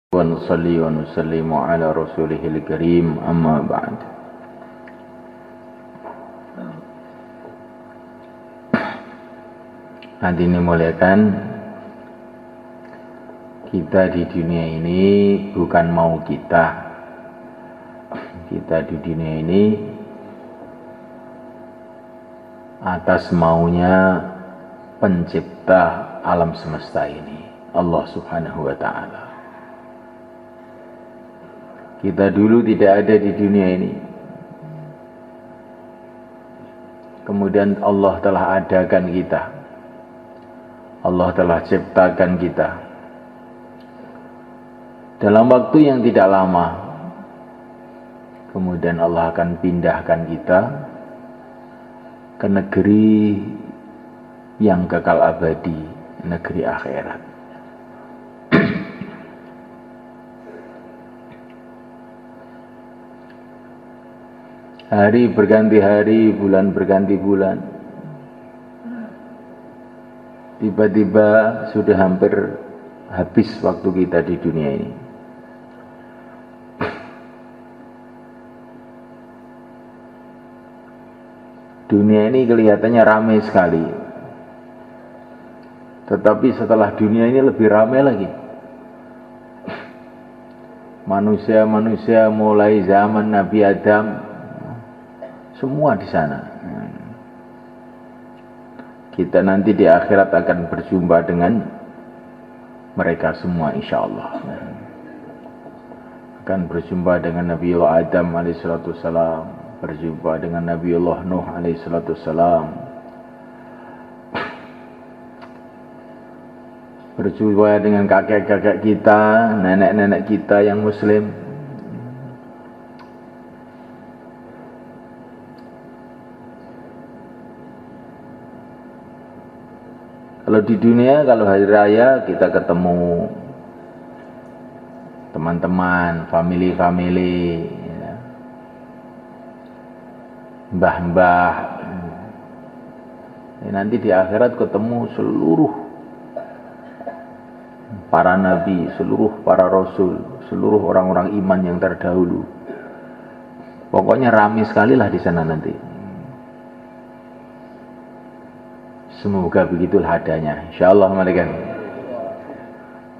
ونصلي ونسلم على رسوله الكريم أما بعد. Hadirin muliakan, kita di dunia ini bukan mau kita di dunia ini atas maunya pencipta alam semesta ini, Allah Subhanahu wa ta'ala. Kita dulu tidak ada di dunia ini, kemudian Allah telah adakan kita, Allah telah ciptakan kita dalam waktu yang tidak lama. Kemudian Allah akan pindahkan kita ke negeri yang kekal abadi, negeri akhirat. Hari berganti hari, bulan berganti bulan. Tiba-tiba sudah hampir habis waktu kita di dunia ini. Dunia ini kelihatannya ramai sekali, tetapi setelah dunia ini lebih ramai lagi. Manusia-manusia mulai zaman Nabi Adam, semua di sana. Kita nanti di akhirat akan berjumpa dengan mereka semua, insya Allah. Akan berjumpa dengan Nabiullah Adam alaihissalam, berjumpa dengan Nabiullah Nuh alaihissalam, berjumpa dengan kakek-kakek kita, nenek-nenek kita yang muslim. Kalau di dunia, kalau hari raya kita ketemu teman-teman, family, ya, mbah-mbah. Nanti di akhirat ketemu seluruh para nabi, seluruh para rasul, seluruh orang-orang iman yang terdahulu. Pokoknya ramai sekali lah di sana nanti. Semoga begitulah adanya, insyaallah. Malaikat,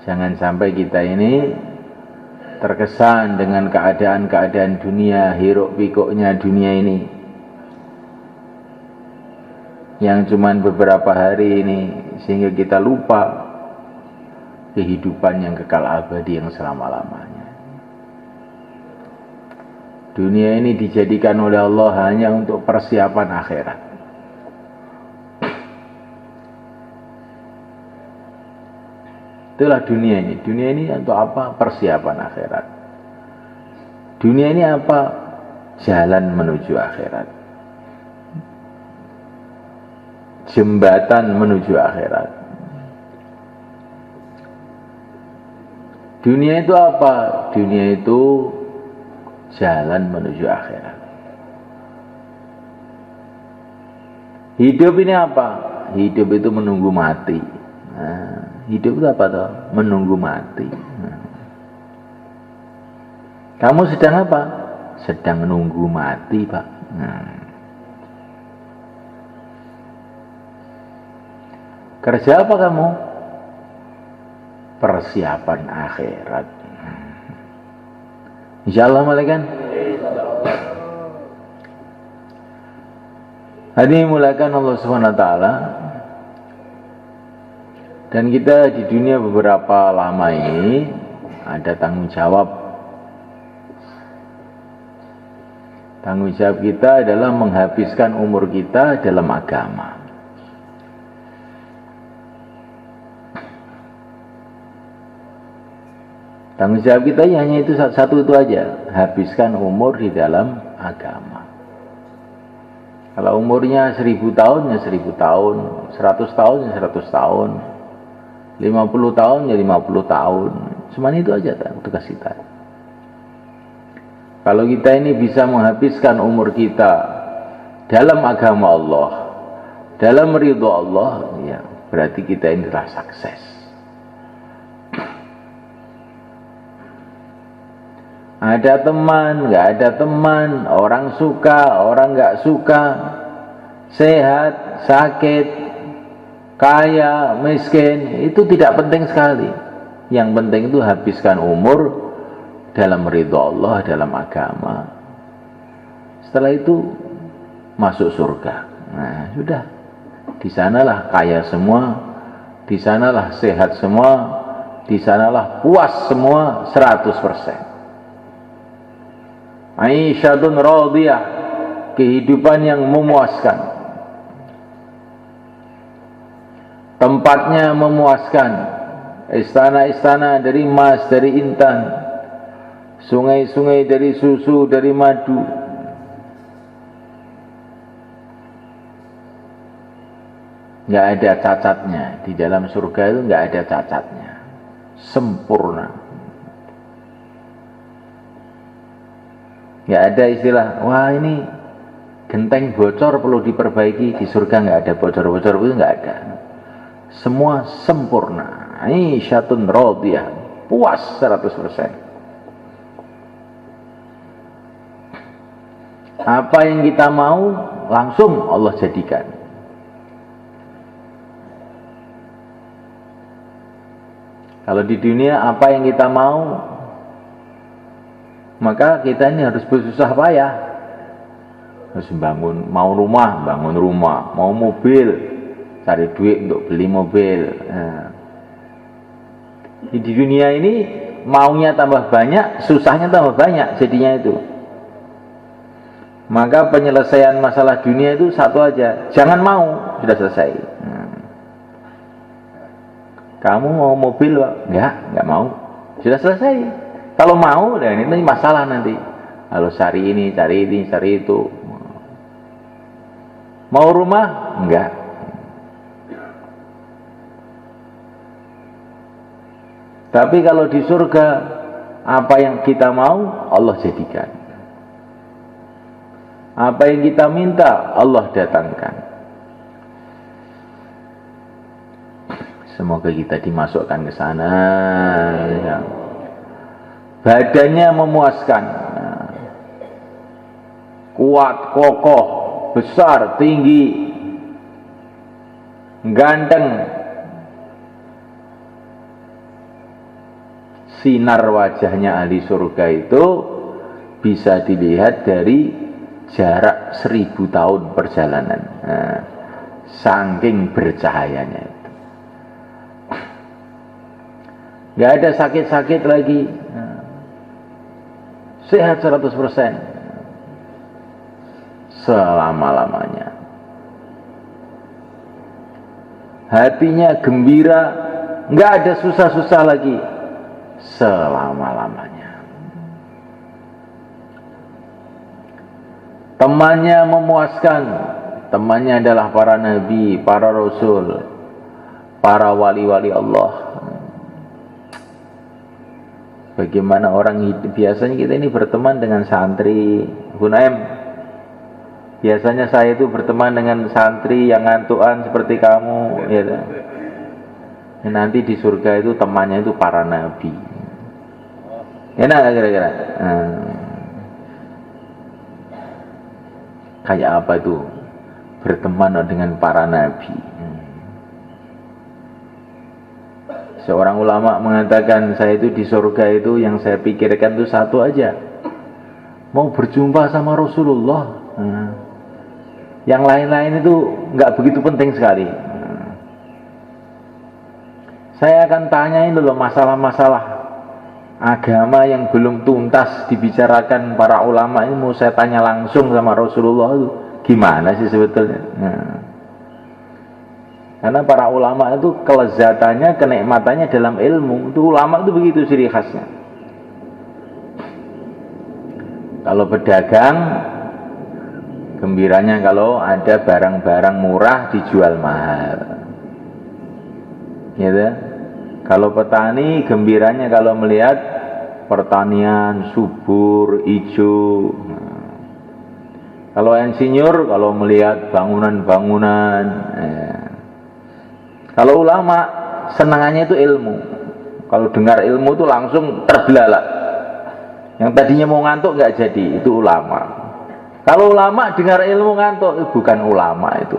jangan sampai kita ini terkesan dengan keadaan-keadaan dunia, hiruk pikuknya dunia ini, yang cuman beberapa hari ini, sehingga kita lupa kehidupan yang kekal abadi yang selama-lamanya. Dunia ini dijadikan oleh Allah hanya untuk persiapan akhirat. Itulah dunia ini. Dunia ini untuk apa? Persiapan akhirat. Dunia ini apa? Jalan menuju akhirat. Jembatan menuju akhirat. Dunia itu apa? Dunia itu jalan menuju akhirat. Hidup ini apa? Hidup itu menunggu mati. Hidup itu apa toh? Menunggu mati. Kamu sedang apa? Sedang menunggu mati, Pak. Kerja apa kamu? Persiapan akhirat. Insyaallah, malaikat. Hadirin mulakan Allah Subhanahu wa taala. Dan kita di dunia beberapa lama ini ada tanggung jawab. Tanggung jawab kita adalah menghabiskan umur kita dalam agama. Tanggung jawab kita hanya itu satu itu aja, habiskan umur di dalam agama. Kalau umurnya 1000 tahun ya 1000 tahun, 100 tahun ya 100 tahun, 50 tahun ya 50 tahun. Cuma itu aja tugas kita. Kalau kita ini bisa menghabiskan umur kita dalam agama Allah, dalam ridho Allah, ya berarti kita ini telah sukses. Ada teman, nggak ada teman, orang suka, orang nggak suka, sehat, sakit, kaya, miskin, itu tidak penting sekali. Yang penting itu habiskan umur dalam ridha Allah, dalam agama. Setelah itu masuk surga. Nah, sudah. Di sanalah kaya semua, di sanalah sehat semua, di sanalah puas semua 100%. Aisyatun radiyah, kehidupan yang memuaskan, tempatnya memuaskan, istana-istana dari emas, dari intan, sungai-sungai dari susu, dari madu. Nggak ada cacatnya. Di dalam surga itu nggak ada cacatnya, sempurna. Nggak ada istilah, wah ini genteng bocor perlu diperbaiki. Di surga nggak ada bocor-bocor, itu nggak ada. Semua sempurna. Aisyatun radiyah, puas 100%. Apa yang kita mau langsung Allah jadikan. Kalau di dunia apa yang kita mau, maka kita ini harus bersusah payah. Harus bangun, mau rumah, bangun rumah, mau mobil, cari duit untuk beli mobil. Nah, di dunia ini maunya tambah banyak, susahnya tambah banyak jadinya itu. Maka penyelesaian masalah dunia itu satu aja, jangan mau, sudah selesai. Kamu mau mobil, Pak? Enggak mau, sudah selesai. Kalau mau, dan ini masalah nanti. Kalau cari ini, cari itu. Mau rumah? Enggak. Tapi kalau di surga, apa yang kita mau, Allah jadikan. Apa yang kita minta, Allah datangkan. Semoga kita dimasukkan ke sana. Ya. Badannya memuaskan, kuat, kokoh, besar, tinggi, ganteng. Sinar wajahnya ahli surga itu bisa dilihat dari jarak 1000 tahun perjalanan. Nah, saking bercahayanya itu. Gak ada sakit-sakit lagi. Sehat 100% selama-lamanya. Hatinya gembira, nggak ada susah-susah lagi selama-lamanya. Temannya memuaskan. Temannya adalah para nabi, para rasul, para wali-wali Allah. Bagaimana orang hidup, biasanya kita ini berteman dengan santri. Hunaim, biasanya saya itu berteman dengan santri yang ngantuan seperti kamu, ya. Nanti di surga itu temannya itu para nabi. Enak gak kira-kira? Kayak apa itu berteman dengan para nabi? Seorang ulama mengatakan, saya itu di surga itu yang saya pikirkan itu satu aja, mau berjumpa sama Rasulullah. Yang lain-lain itu nggak begitu penting sekali. Saya akan tanyain dulu masalah-masalah agama yang belum tuntas dibicarakan para ulama ini, mau saya tanya langsung sama Rasulullah itu gimana sih sebetulnya. Karena para ulama itu kelezatannya, kenikmatannya dalam ilmu. Itu ulama itu begitu ciri khasnya. Kalau pedagang, gembiranya kalau ada barang-barang murah dijual mahal. Gitu. Kalau petani, gembiranya kalau melihat pertanian subur, hijau. Kalau insinyur, kalau melihat bangunan-bangunan. Kalau ulama, senangannya itu ilmu. Kalau dengar ilmu itu langsung terbelalak. Yang tadinya mau ngantuk nggak jadi, itu ulama. Kalau ulama dengar ilmu ngantuk, bukan ulama itu.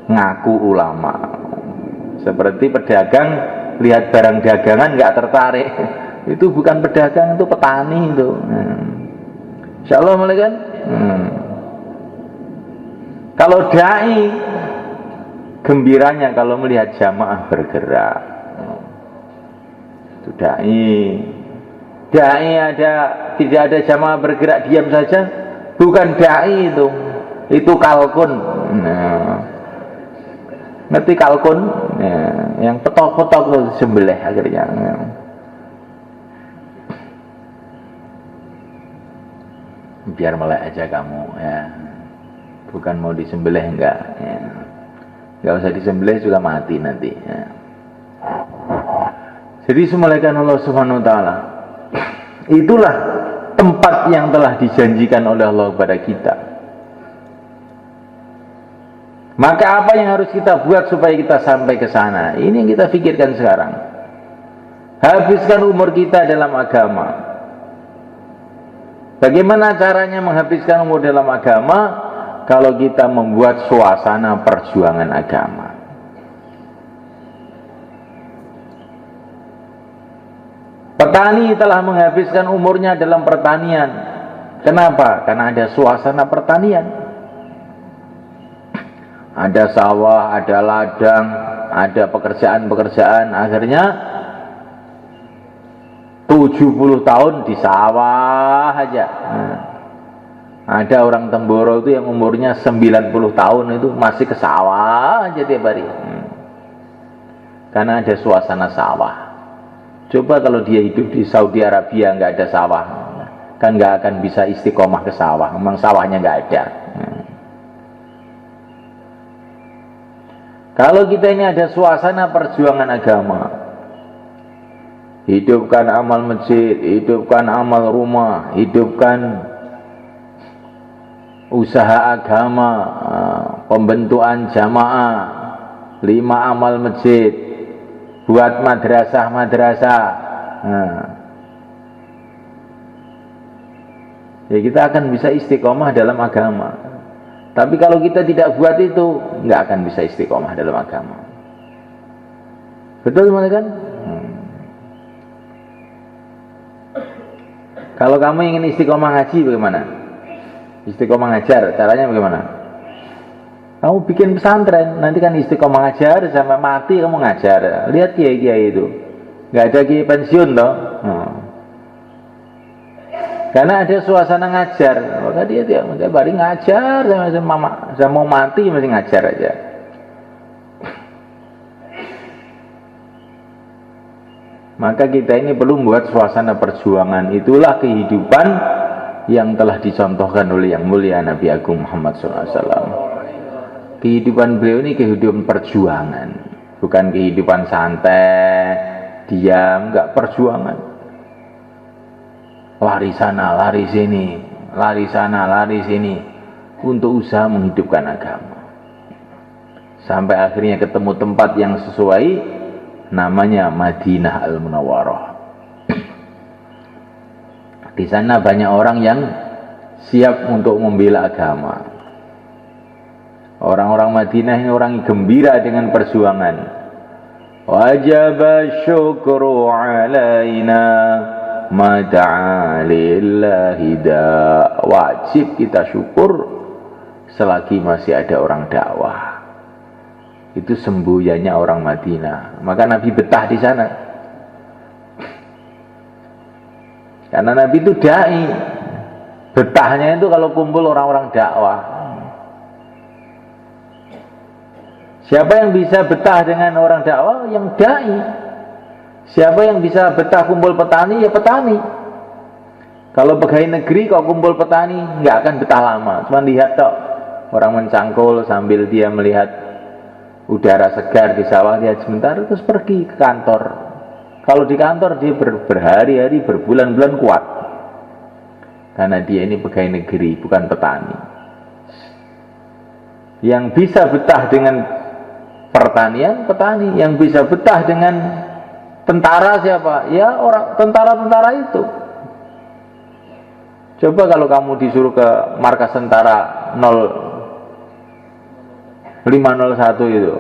Ngaku ulama. Seperti pedagang lihat barang dagangan nggak tertarik, itu bukan pedagang, itu petani itu. Insya Allah mulai kan. Kalau dai gembiranya kalau melihat jamaah bergerak. Itu dai ada tidak ada jamaah bergerak diam saja, bukan dai itu kalkun. Ngerti kalkun? Yang petok-petok sembelih akhirnya. Biar melek aja kamu ya. Bukan mau disembelih enggak ya. Enggak usah disembelih juga mati nanti ya. Jadi semulaikan Allah Subhanahu wa taala. Itulah tempat yang telah dijanjikan oleh Allah kepada kita. Maka apa yang harus kita buat supaya kita sampai ke sana? Ini yang kita pikirkan sekarang. Habiskan umur kita dalam agama. Bagaimana caranya menghabiskan umur dalam agama? Kalau kita membuat suasana perjuangan agama. Petani telah menghabiskan umurnya dalam pertanian. Kenapa? Karena ada suasana pertanian. Ada sawah, ada ladang, ada pekerjaan-pekerjaan. Akhirnya 70 tahun di sawah aja. Ada orang Temboro itu yang umurnya 90 tahun itu masih ke sawah aja tiap hari. Karena ada suasana sawah. Coba kalau dia hidup di Saudi Arabia nggak ada sawah, kan nggak akan bisa istiqomah ke sawah. Memang sawahnya nggak ada. Kalau kita ini ada suasana perjuangan agama, hidupkan amal masjid, hidupkan amal rumah, hidupkan usaha agama, pembentukan jamaah, 5 amal masjid, buat madrasah-madrasah. Ya kita akan bisa istiqomah dalam agama. Tapi kalau kita tidak buat itu, nggak akan bisa istiqomah dalam agama. Betul kan? Kalau kamu ingin istiqomah ngaji bagaimana? Istiqomah ngajar, caranya bagaimana? Kamu bikin pesantren, nanti kan istiqomah ngajar sampai mati kamu ngajar. Lihat kiai-kiai itu, nggak ada kiai pensiun toh. Karena ada suasana ngajar, maka dia bari ngajar sama mau mati masih ngajar aja. Maka kita ini perlu membuat suasana perjuangan. Itulah kehidupan yang telah dicontohkan oleh yang mulia Nabi Agung Muhammad SAW. Kehidupan beliau ini kehidupan perjuangan, bukan kehidupan santai, diam, enggak, perjuangan. Lari sana, lari sini, lari sana, lari sini, untuk usaha menghidupkan agama. Sampai akhirnya ketemu tempat yang sesuai, namanya Madinah Al-Munawwarah. Di sana banyak orang yang siap untuk membela agama. Orang-orang Madinah ini orang yang gembira dengan perjuangan. Wajib syukru alaina mada'a lillahi da. Wajib kita syukur selagi masih ada orang dakwah. Itu semboyannya orang Madinah. Maka Nabi betah di sana. Karena Nabi itu dai. Betahnya itu kalau kumpul orang-orang dakwah. Siapa yang bisa betah dengan orang dakwah? Yang dai. Siapa yang bisa betah kumpul petani? Ya petani. Kalau pegawai negeri kok kumpul petani, nggak akan betah lama. Cuma lihat tok, orang mencangkul sambil dia melihat udara segar di sawah, dia sebentar terus pergi ke kantor. Kalau di kantor dia berhari-hari, berbulan-bulan kuat. Karena dia ini pegawai negeri, bukan petani. Yang bisa betah dengan pertanian, petani. Yang bisa betah dengan tentara siapa? Ya orang tentara-tentara itu. Coba kalau kamu disuruh ke markas tentara 0501 itu,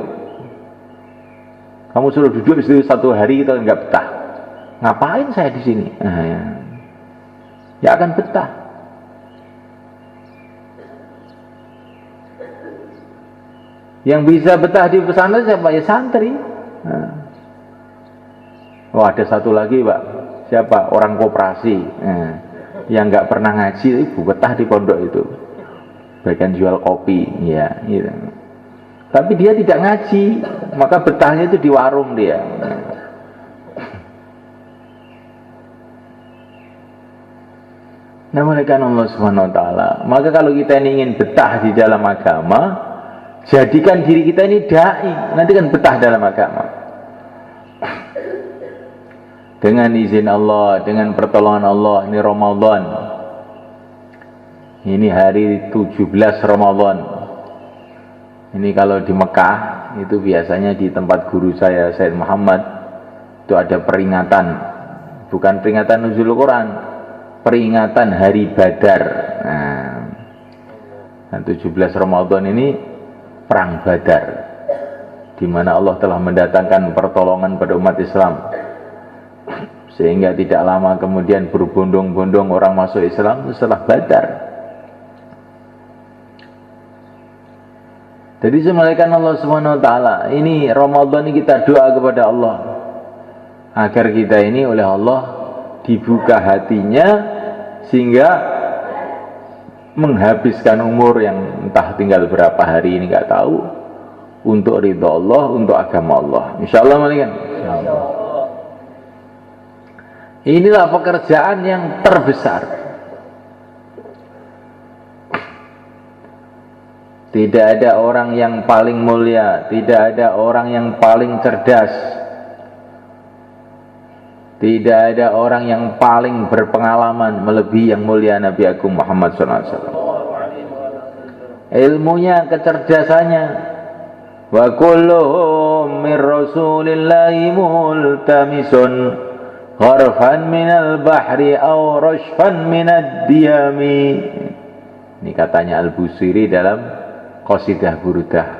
kamu suruh duduk di situ 1 hari, kita nggak betah. Ngapain saya di sini? Ya akan betah. Yang bisa betah di pesantren siapa? Ya santri. Oh, ada satu lagi, Pak. Siapa? Orang koperasi. Yang nggak pernah ngaji, ibu betah di pondok itu. Bahkan jual kopi, ya, gitu. Tapi dia tidak ngaji, maka betahnya itu di warung dia. Namanya Allah Subhanahu wa taala. Maka kalau kita ingin betah di dalam agama, jadikan diri kita ini dai, nanti kan betah dalam agama. Dengan izin Allah, dengan pertolongan Allah, ini Ramadan. Ini hari 17 Ramadan. Ini kalau di Mekah, itu biasanya di tempat guru saya, Said Muhammad, itu ada peringatan. Bukan peringatan nuzul Quran, peringatan hari Badar. Nah, 17 Ramadan ini perang Badar, di mana Allah telah mendatangkan pertolongan pada umat Islam, sehingga tidak lama kemudian berbondong-bondong orang masuk Islam setelah Badar. Jadi semalakan Allah Subhanahu wa taala, ini Ramadan ini kita doa kepada Allah agar kita ini oleh Allah dibuka hatinya sehingga menghabiskan umur yang entah tinggal berapa hari ini nggak tahu, untuk ridha Allah, untuk agama Allah. Insyaallah malikan. Inilah pekerjaan yang terbesar. Tidak ada orang yang paling mulia, tidak ada orang yang paling cerdas, tidak ada orang yang paling berpengalaman melebihi yang mulia Nabi Agung Muhammad SAW. Ilmunya, kecerdasannya. Wa kulluhum min rasulillahi multamisun gharfan minal bahri aw rashfan minad diyami. Ini katanya Al-Busiri dalam Qasidah Burdah.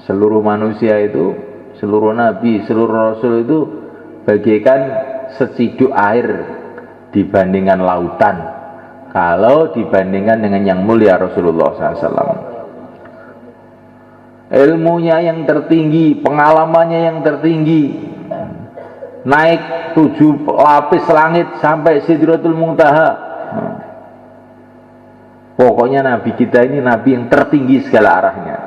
Seluruh manusia itu, seluruh nabi, seluruh rasul itu bagaikan seciduk air dibandingkan lautan, kalau dibandingkan dengan yang mulia Rasulullah SAW. Ilmunya yang tertinggi, pengalamannya yang tertinggi, naik 7 lapis langit sampai Sidratul Muntaha. Pokoknya Nabi kita ini Nabi yang tertinggi segala arahnya.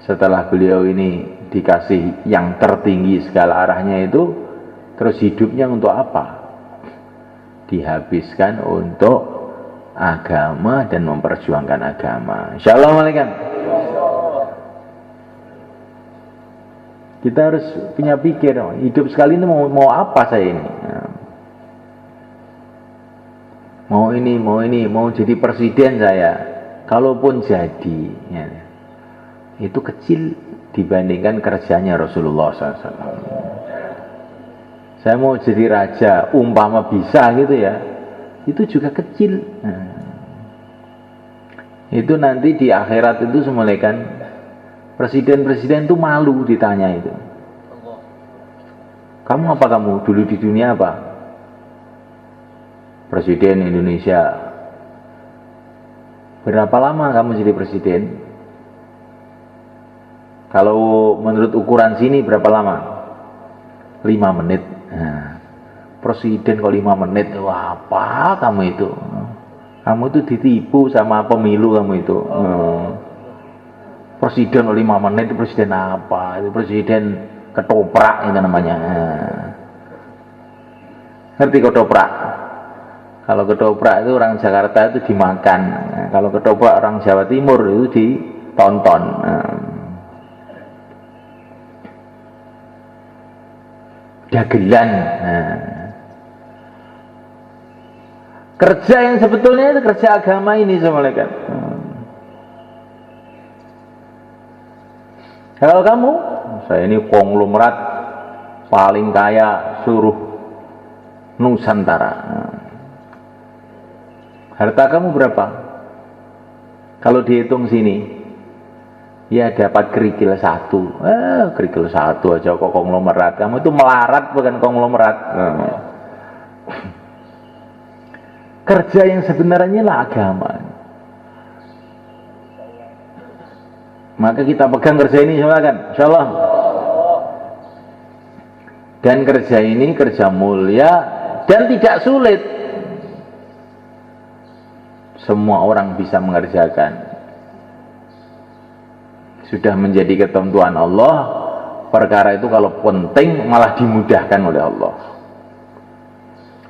Setelah beliau ini dikasih yang tertinggi segala arahnya itu, terus hidupnya untuk apa? Dihabiskan untuk agama dan memperjuangkan agama. Insyaallah malaikat. Kita harus punya pikir, hidup sekali ini mau apa saya ini? Mau jadi presiden saya. Kalaupun jadi, ya, itu kecil dibandingkan kerjanya Rasulullah SAW. Saya mau jadi raja, umpama bisa gitu ya, itu juga kecil. Itu nanti di akhirat itu semulaikan presiden-presiden itu malu ditanya itu. Kamu apa kamu? Dulu di dunia apa? Presiden Indonesia. Berapa lama kamu jadi presiden? Kalau menurut ukuran sini berapa lama? 5 menit. Nah, presiden kok 5 menit? Wah, apa kamu itu? Kamu itu ditipu sama pemilu kamu itu. Presiden 5 menit, presiden apa? Itu presiden ketoprak itu namanya. Ngerti ketoprak? Kalau ketoprak itu orang Jakarta itu dimakan. Kalau ketoprak orang Jawa Timur itu ditonton. Dagelan. Kerja yang sebetulnya itu kerja agama ini semalakan. Kalau kamu, saya ini konglomerat paling kaya seluruh Nusantara. Harta kamu berapa? Kalau dihitung sini, ya dapat kerikil satu. Kerikil satu aja kok konglomerat. Kamu itu melarat bukan konglomerat. Kerja yang sebenarnya lah agama. Maka kita pegang kerja ini silakan, insyaallah. Dan kerja ini kerja mulia dan tidak sulit. Semua orang bisa mengerjakan. Sudah menjadi ketentuan Allah. Perkara itu kalau penting malah dimudahkan oleh Allah.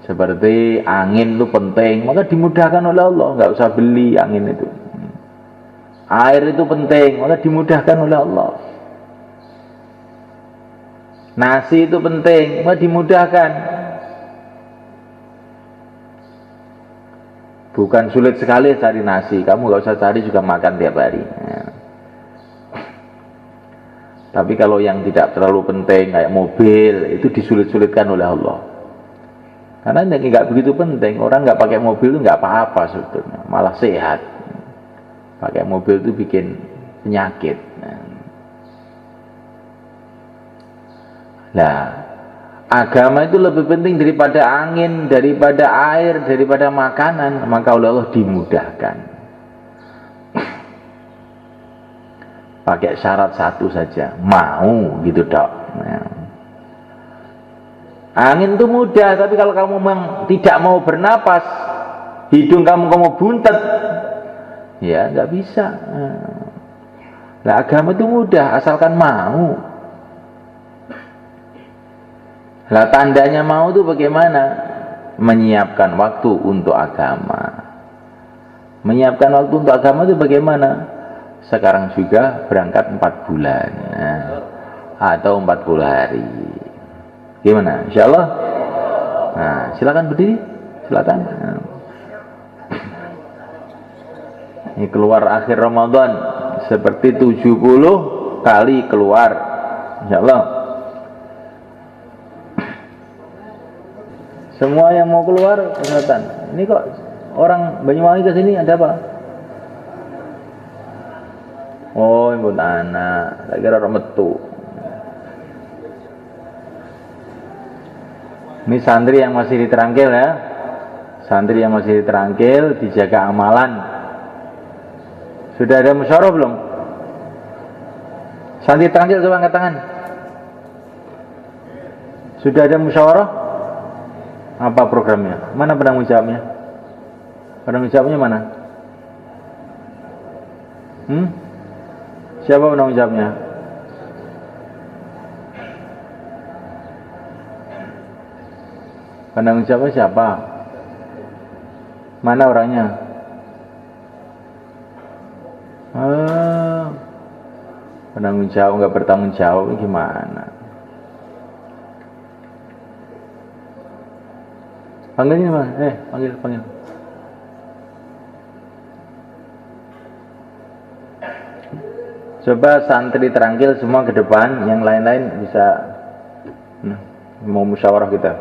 Seperti angin itu penting, maka dimudahkan oleh Allah. Nggak usah beli angin itu. Air itu penting, maka dimudahkan oleh Allah. Nasi itu penting, maka dimudahkan. Bukan sulit sekali cari nasi, kamu nggak usah cari juga makan tiap hari. Tapi kalau yang tidak terlalu penting kayak mobil, itu disulit-sulitkan oleh Allah. Karena yang nggak begitu penting, orang nggak pakai mobil itu nggak apa-apa sebetulnya, malah sehat. Pakai mobil itu bikin penyakit. Nah, agama itu lebih penting daripada angin, daripada air, daripada makanan. Maka oleh Allah dimudahkan. Pakai syarat satu saja, mau gitu dok. Angin itu mudah, tapi kalau kamu memang tidak mau bernapas, hidung kamu buntet, ya nggak bisa. Nah, agama itu mudah asalkan mau. Nah, tandanya mau itu bagaimana? Menyiapkan waktu untuk agama. Menyiapkan waktu untuk agama itu bagaimana? Sekarang juga berangkat 4 bulan atau 40 hari. Gimana? Insya Allah. Nah, silakan berdiri, silakan. Ini keluar akhir Ramadan seperti 70 kali keluar, insya Allah. Semua yang mau keluar kesehatan. Ini kok orang Banyuwangi ke sini ada apa? Oh, ibu anak, saya kira orang metu. Ini santri yang masih diterangkil ya. Santri yang masih diterangkil, dijaga amalan. Sudah ada musyawarah belum? Santri terangkil coba angkat tangan. Sudah ada musyawarah? Apa programnya? Mana penanggung jawabnya? Penanggung jawabnya mana? Siapa penanggung jawabnya? Penanggung jawabnya siapa? Mana orangnya? Penanggung jawab nggak bertanggung jawab gimana? Panggilnya Bang, panggil. Coba santri terangkil semua ke depan, yang lain-lain bisa mau musyawarah kita.